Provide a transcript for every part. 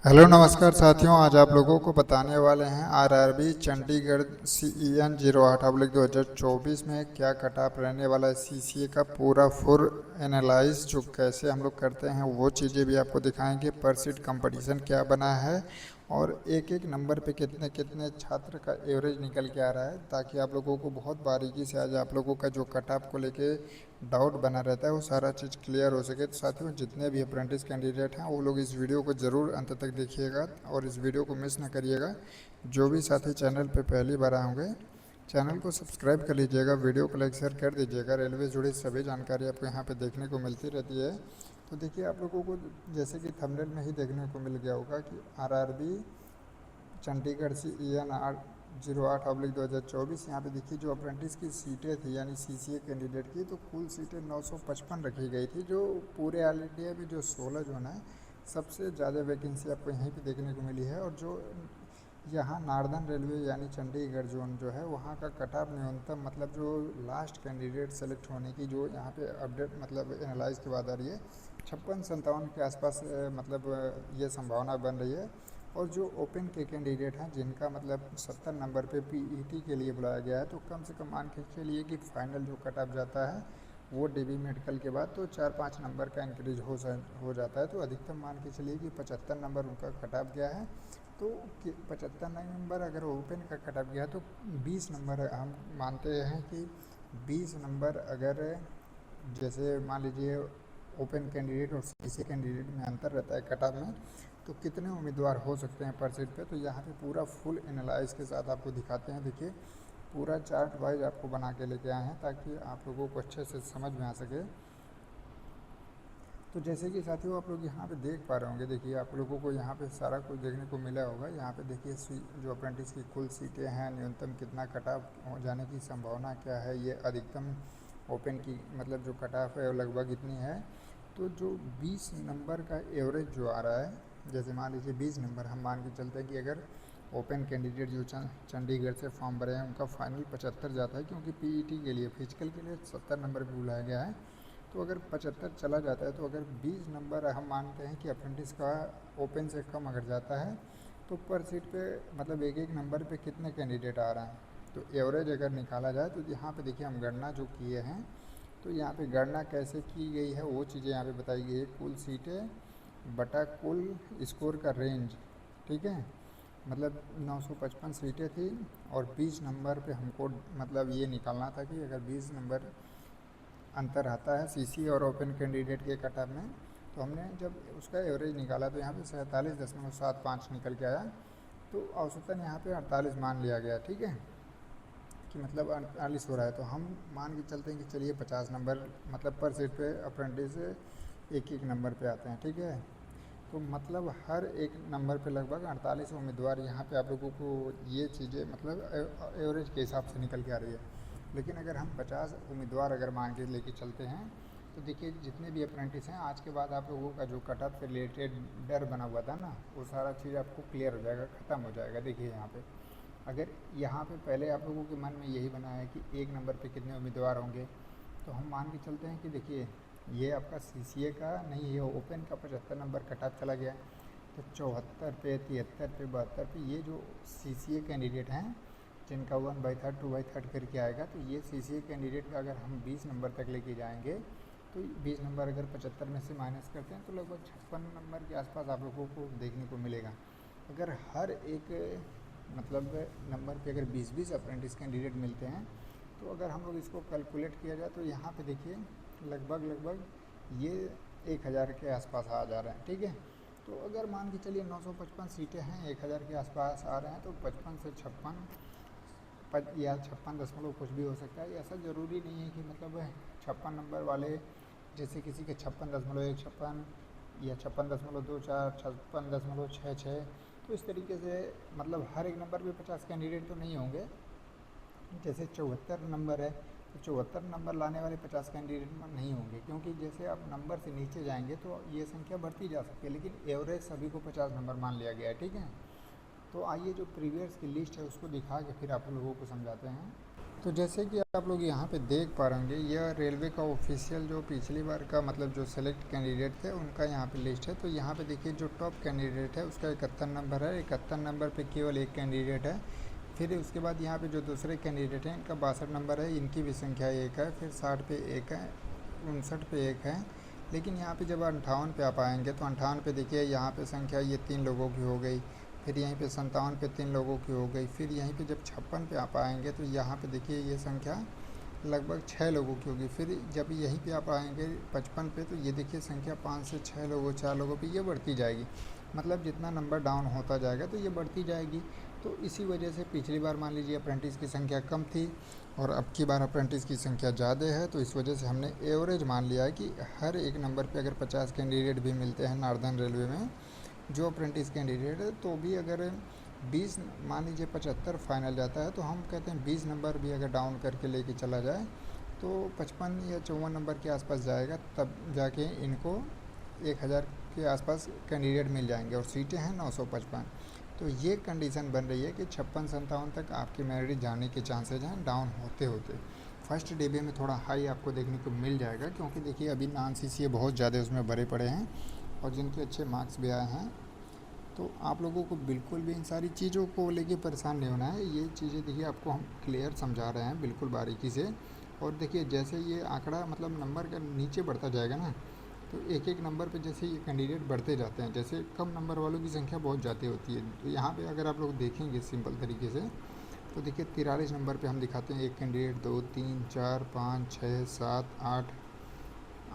Hello नमस्कार साथियों। आज आप लोगों को बताने वाले हैं आरआरबी चंडीगढ़ CEN 08/2024 में क्या कट ऑफ रहने वाला है। CCA का पूरा फुल एनालाइज जो कैसे हम लोग करते हैं वो चीज़ें भी आपको दिखाएंगे। पर सीट कंपटीशन क्या बना है और एक एक नंबर पे कितने कितने छात्र का एवरेज निकल के आ रहा है, ताकि आप लोगों को बहुत बारीकी से आज आप लोगों का जो कट ऑफ को लेके डाउट बना रहता है वो सारा चीज़ क्लियर हो सके। तो साथियों, जितने भी अप्रेंटिस कैंडिडेट हैं वो लोग इस वीडियो को ज़रूर अंत तक देखिएगा और इस वीडियो को मिस ना करिएगा। जो भी साथी चैनल पे पहली बार आए होंगे, चैनल को सब्सक्राइब कर लीजिएगा, वीडियो को लाइक शेयर कर दीजिएगा। रेलवे से जुड़ी सभी जानकारी आपको यहाँ पे देखने को मिलती रहती है। तो देखिए, आप लोगों को जैसे कि थंबनेल में ही देखने को मिल गया होगा कि आरआरबी चंडीगढ़ CEN 08/2024, यहाँ पे देखिए जो अप्रेंटिस की सीटें थी यानी CCA कैंडिडेट की, तो कुल सीटें 955 रखी गई थी। जो पूरे ऑल इंडिया में जो 16 जोन है, सबसे ज़्यादा वैकेंसी आपको यहीं पे देखने को मिली है। और जो यहाँ नार्दर्न रेलवे यानी चंडीगढ़ जोन जो है, वहाँ का कट ऑफ न्यूनतम मतलब जो लास्ट कैंडिडेट सेलेक्ट होने की जो यहाँ पे अपडेट मतलब एनालाइज के बाद आ रही है, 56-57 के आसपास मतलब ये संभावना बन रही है। और जो ओपन के कैंडिडेट हैं जिनका मतलब 70 नंबर पे PET के लिए बुलाया गया है, तो कम से कम मान के चलिए कि फाइनल जो कट ऑफ जाता है वो DB मेडिकल के बाद तो 4-5 नंबर का इंक्रीज हो जाता है। तो अधिकतम मान के चलिए कि 75 नंबर उनका कट ऑफ गया है। तो 75 नंबर अगर ओपन का कट ऑफ गया तो 20 नंबर हम मानते हैं कि 20 नंबर अगर जैसे मान लीजिए ओपन कैंडिडेट और CCA कैंडिडेट में अंतर रहता है कट ऑफ में, तो कितने उम्मीदवार हो सकते हैं पर सीट पे। तो यहाँ पे पूरा फुल एनालाइज के साथ आपको दिखाते हैं। देखिए, पूरा चार्ट वाइज आपको बना के लेके आए हैं ताकि आप लोगों को अच्छे से समझ में आ सके। तो जैसे कि साथियों आप लोग यहाँ पे देख पा रहे होंगे, देखिए आप लोगों को यहाँ पे सारा कुछ देखने को मिला होगा। यहाँ पे देखिए जो अप्रेंटिस की कुल सीटें हैं, न्यूनतम कितना कट ऑफ हो जाने की संभावना क्या है, ये अधिकतम ओपन की मतलब जो कट ऑफ है वो लगभग इतनी है। तो जो 20 नंबर का एवरेज जो आ रहा है, जैसे मान लीजिए 20 नंबर हम मान के चलते हैं कि अगर ओपन कैंडिडेट जो चंडीगढ़ से फॉर्म भरे हैं उनका फाइनल 75 जाता है, क्योंकि PET के लिए फिजिकल के लिए 70 नंबर भी बुलाया गया है। तो अगर 75 चला जाता है, तो अगर 20 नंबर हम मानते हैं कि अप्रेंटिस का ओपन से कम अगर जाता है, तो पर सीट पे मतलब एक एक नंबर पे कितने कैंडिडेट आ रहे हैं, तो एवरेज अगर निकाला जाए तो यहाँ पे देखिए हम गणना जो किए हैं, तो यहाँ पे गणना कैसे की गई है वो चीज़ें यहाँ पे बताई गई है। कुल सीटें बटा कुल स्कोर का रेंज, ठीक है। मतलब 955 सीटें थी और 20 नंबर पे हमको मतलब ये निकालना था कि अगर 20 नंबर अंतर आता है CC और ओपन कैंडिडेट के कट ऑफ में, तो हमने जब उसका एवरेज निकाला तो यहाँ पे 47.75 निकल के आया। तो औसतन यहाँ पे 48 मान लिया गया, ठीक है, कि मतलब 48 हो रहा है। तो हम मान के चलते हैं कि चलिए 50 नंबर मतलब पर सीट पे अप्रेंटिस एक एक नंबर पे आते हैं, ठीक है। तो मतलब हर एक नंबर पे लगभग 48 उम्मीदवार यहाँ पे आप लोगों को ये चीज़ें मतलब एवरेज के हिसाब से निकल के आ रही है। लेकिन अगर हम 50 उम्मीदवार अगर मान के लेके चलते हैं, तो देखिए जितने भी अप्रेंटिस हैं आज के बाद आप लोगों का जो कट ऑफ से रिलेटेड डर बना हुआ था ना, वो सारा चीज़ आपको क्लियर हो जाएगा, ख़त्म हो जाएगा। देखिए यहाँ पे अगर यहाँ पे पहले आप लोगों के मन में यही बना है कि एक नंबर पे कितने उम्मीदवार होंगे, तो हम मान के चलते हैं कि देखिए ये आपका CCA का नहीं, ये ओपन का 75 नंबर कट ऑफ चला गया, तो 74 पे 73 पे 72 पे ये जो CCA कैंडिडेट हैं जिनका 1/3 2/3 करके आएगा, तो ये CCA कैंडिडेट का अगर हम 20 नंबर तक लेके जाएंगे, तो 20 नंबर अगर 75 में से माइनस करते हैं तो लगभग 56 नंबर के आसपास आप लोगों को देखने को मिलेगा। अगर हर एक मतलब नंबर पे अगर 20-20 अप्रेंटिस कैंडिडेट मिलते हैं, तो अगर हम लोग इसको कैलकुलेट किया जाए तो यहाँ पे देखिए लगभग ये 1000 के आसपास आ जा रहे हैं, ठीक है। तो अगर मान के चलिए 955 सीटें हैं, 1000 के आसपास आ रहे हैं, तो 55 से 56 या 56 दशमलव कुछ भी हो सकता है। ऐसा ज़रूरी नहीं है कि मतलब 56 नंबर वाले जैसे किसी के 56.1 56 या 56.24 56.66, तो इस तरीके से मतलब हर एक नंबर पे 50 कैंडिडेट तो नहीं होंगे। जैसे 74 नंबर है, तो 74 नंबर लाने वाले 50 कैंडिडेट नहीं होंगे, क्योंकि जैसे आप नंबर से नीचे जाएंगे तो ये संख्या बढ़ती जा सकती है, लेकिन एवरेज सभी को 50 नंबर मान लिया गया है, ठीक है। तो आइए जो प्रीवियस की लिस्ट है उसको दिखा के फिर आप लोगों को समझाते हैं। तो जैसे कि आप लोग यहाँ पे देख पा रहे होंगे, यह रेलवे का ऑफिशियल जो पिछली बार का मतलब जो सेलेक्ट कैंडिडेट थे उनका यहाँ पे लिस्ट है। तो यहाँ पे देखिए जो टॉप कैंडिडेट है उसका 71 नंबर है, 71 नंबर पे केवल एक कैंडिडेट है। फिर उसके बाद यहाँ पे जो दूसरे कैंडिडेट हैं इनका 62 नंबर है, इनकी भी संख्या एक है। फिर 60 पे एक है, 59 पे एक है। लेकिन यहाँ पे जब 58 पे आप आएंगे तो 58 पे देखिए यहाँ पे संख्या ये 3 लोगों की हो गई। फिर यहीं पे 57 पे 3 लोगों की हो गई। फिर यहीं पे जब 56 पे आप आएंगे तो यहाँ पे देखिए ये संख्या लगभग 6 लोगों की होगी। फिर जब यहीं पे आप आएंगे 55 पे तो ये देखिए संख्या 5 से 6 लोगों 4 लोगों पे ये बढ़ती जाएगी। मतलब जितना नंबर डाउन होता जाएगा तो ये बढ़ती जाएगी। तो इसी वजह से पिछली बार मान लीजिए अप्रेंटिस की संख्या कम थी और अब की बार अप्रेंटिस की संख्या ज़्यादा है। तो इस वजह से हमने एवरेज मान लिया है कि हर एक नंबर पे अगर 50 कैंडिडेट भी मिलते हैं नॉर्दर्न रेलवे में जो अप्रेंटिस कैंडिडेट है, तो भी अगर 20 मान लीजिए 75 फाइनल जाता है तो हम कहते हैं 20 नंबर भी अगर डाउन करके लेके चला जाए तो 55 या 54 नंबर के आसपास जाएगा, तब जाके इनको 1000 के आसपास कैंडिडेट मिल जाएंगे और सीटें हैं 955। तो ये कंडीशन बन रही है कि 56-57 तक आपकी मेरिट जाने के चांसेज हैं डाउन होते होते। फर्स्ट डीबी में थोड़ा हाई आपको देखने को मिल जाएगा, क्योंकि देखिए अभी नॉन सीसीए बहुत ज़्यादा उसमें भरे पड़े हैं और जिनके अच्छे मार्क्स भी आए हैं। तो आप लोगों को बिल्कुल भी इन सारी चीज़ों को लेके परेशान नहीं होना है। ये चीज़ें देखिए आपको हम क्लियर समझा रहे हैं बिल्कुल बारीकी से। और देखिए जैसे ये आंकड़ा मतलब नंबर का नीचे बढ़ता जाएगा ना, तो एक एक नंबर पे जैसे ये कैंडिडेट बढ़ते जाते हैं, जैसे कम नंबर वालों की संख्या बहुत ज़्यादा होती है। तो यहाँ पे अगर आप लोग देखेंगे सिंपल तरीके से तो देखिए 43 नंबर पे हम दिखाते हैं एक कैंडिडेट, 2 3 4 5 6 7 8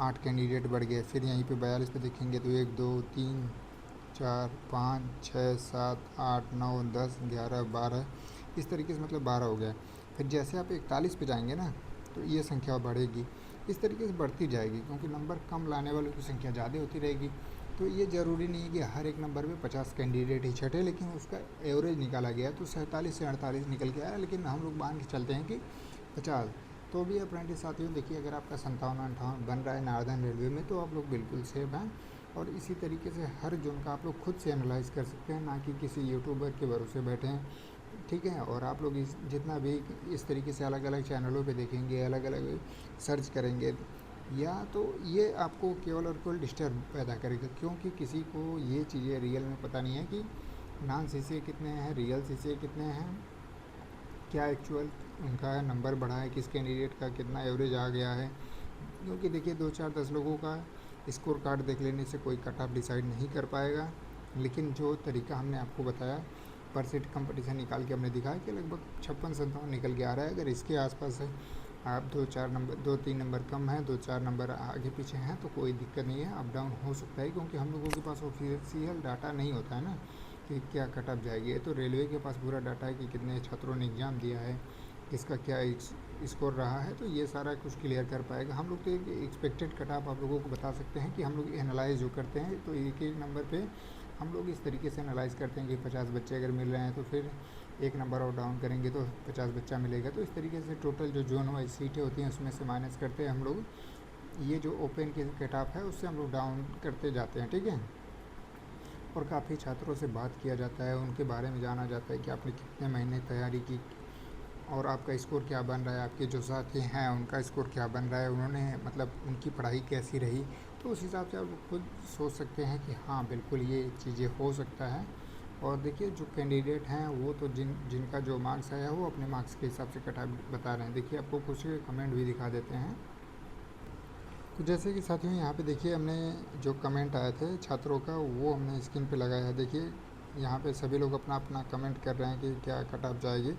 8 कैंडिडेट बढ़ गए। फिर यहीं पे 42 पे देखेंगे तो 1 2 3 4 5 6 7 8 9 10 11 12, इस तरीके से मतलब 12 हो गया। फिर जैसे आप 41 पे जाएंगे ना तो ये संख्या बढ़ेगी, इस तरीके से बढ़ती जाएगी, क्योंकि नंबर कम लाने वालों की संख्या ज़्यादा होती रहेगी। तो ये ज़रूरी नहीं है कि हर एक नंबर पे 50 कैंडिडेट ही छटे, लेकिन उसका एवरेज निकाला गया तो 47 से 48 निकल के आया। लेकिन हम लोग मान के चलते हैं कि 50। तो भी अप्रेंटिस साथियों देखिए अगर आपका 57-58 बन रहा है नॉर्दर्न रेलवे में तो आप लोग बिल्कुल सेफ हैं। और इसी तरीके से हर जोन का आप लोग खुद से एनालाइज कर सकते हैं, ना कि किसी यूट्यूबर के भरोसे बैठे हैं, ठीक है। और आप लोग इस जितना भी इस तरीके से अलग अलग चैनलों पे देखेंगे, अलग अलग सर्च करेंगे, या तो ये आपको केवल और केवल डिस्टर्ब पैदा करेगा, क्योंकि किसी को ये चीज़ें रियल में पता नहीं है कि नॉन सीसीए कितने हैं, रियल सीसीए कितने हैं, क्या एक्चुअल उनका नंबर बढ़ा है, किस कैंडिडेट का कितना एवरेज आ गया है। क्योंकि देखिए 2 4 10 लोगों का स्कोर कार्ड देख लेने से कोई कट ऑफ डिसाइड नहीं कर पाएगा। लेकिन जो तरीका हमने आपको बताया पर सीट कंपटीशन निकाल के हमने दिखाया कि लगभग 56-57 निकल के आ रहा है। अगर इसके आसपास है आप 2 4 नंबर 2 3 नंबर कम है, 2 4 नंबर आगे पीछे हैं तो कोई दिक्कत नहीं है, अप डाउन हो सकता है। क्योंकि हम लोगों के पास ऑफिशियल डाटा नहीं होता है ना कि क्या कट ऑफ जाएगी। ये तो रेलवे के पास पूरा डाटा है कि कितने छात्रों ने एग्ज़ाम दिया है, किसका क्या स्कोर रहा है, तो ये सारा कुछ क्लियर कर पाएगा। हम लोग तो एक एक्सपेक्टेड कट ऑफ आप लोगों को बता सकते हैं कि हम लोग एनालाइज जो करते हैं तो एक एक नंबर पे हम लोग इस तरीके से एनालाइज करते हैं कि 50 बच्चे अगर मिल रहे हैं तो फिर एक नंबर और डाउन करेंगे तो 50 बच्चा मिलेगा। तो इस तरीके से टोटल जो जोन वाइज सीटें होती हैं उसमें से माइनस करते हैं हम लोग, ये जो ओपन के कट ऑफ है उससे हम लोग डाउन करते जाते हैं, ठीक है। और काफ़ी छात्रों से बात किया जाता है, उनके बारे में जाना जाता है कि आपने कितने महीने तैयारी की और आपका स्कोर क्या बन रहा है, आपके जो साथी हैं उनका स्कोर क्या बन रहा है, उन्होंने मतलब उनकी पढ़ाई कैसी रही। तो उस हिसाब से आप खुद सोच सकते हैं कि हाँ बिल्कुल ये चीज़ें हो सकता है। और देखिए जो कैंडिडेट हैं वो तो जिनका जो मार्क्स आया वो अपने मार्क्स के हिसाब से कटा बता रहे हैं। देखिए आपको कुछ कमेंट भी दिखा देते हैं। तो जैसे कि साथियों यहाँ पे देखिए हमने जो कमेंट आए थे छात्रों का वो हमने स्क्रीन पे लगाया है। देखिए यहाँ पे सभी लोग अपना अपना कमेंट कर रहे हैं कि क्या कट ऑफ जाएगी।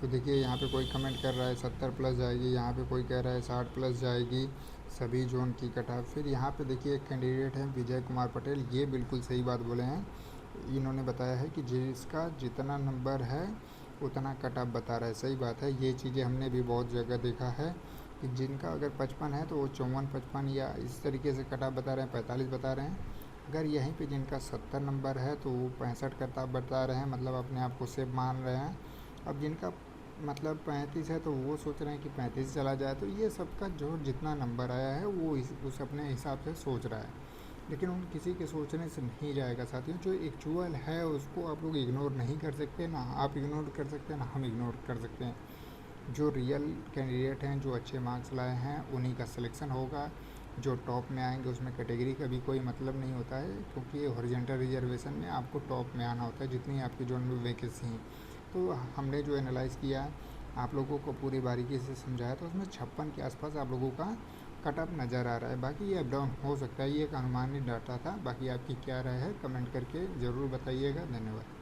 तो देखिए यहाँ पे कोई कमेंट कर रहा है 70 प्लस जाएगी, यहाँ पे कोई कह रहा है 60 प्लस जाएगी, सभी जोन की कट ऑफ। फिर यहाँ पे देखिए एक कैंडिडेट हैं विजय कुमार पटेल, ये बिल्कुल सही बात बोले हैं। इन्होंने बताया है कि जिसका जितना नंबर है उतना कट ऑफ बता रहा है। सही बात है, ये चीज़ें हमने भी बहुत जगह देखा है कि जिनका अगर 55 है तो वो 54-55 या इस तरीके से कट ऑफ बता रहे हैं, 45 बता रहे हैं। अगर यहीं पे जिनका 70 नंबर है तो वो 65 कट ऑफ बता रहे हैं, मतलब अपने आप को सेफ मान रहे हैं। अब जिनका मतलब 35 है तो वो सोच रहे हैं कि 35 चला जाए। तो ये सबका जो जितना नंबर आया है वो उस अपने हिसाब से सोच रहा है, लेकिन उन किसी के सोचने से नहीं जाएगा साथियों। जो एक्चुअल है उसको आप लोग इग्नोर नहीं कर सकते, ना आप इग्नोर कर सकते हैं ना हम इग्नोर कर सकते हैं। जो रियल कैंडिडेट हैं, जो अच्छे मार्क्स लाए हैं, उन्हीं का सिलेक्शन होगा। जो टॉप में आएंगे उसमें कैटेगरी का भी कोई मतलब नहीं होता है, क्योंकि हॉरिजॉन्टल रिजर्वेशन में आपको टॉप में आना होता है जितनी आपकी जोन में वैकेंसी हैं। तो हमने जो एनालाइज़ किया, आप लोगों को पूरी बारीकी से समझाया, तो उसमें 56 के आसपास आप लोगों का कट ऑफ नज़र आ रहा है। बाकी ये अप डाउन हो सकता है, ये एक अनुमानित डाटा था। बाकी आपकी क्या राय है कमेंट करके ज़रूर बताइएगा। धन्यवाद।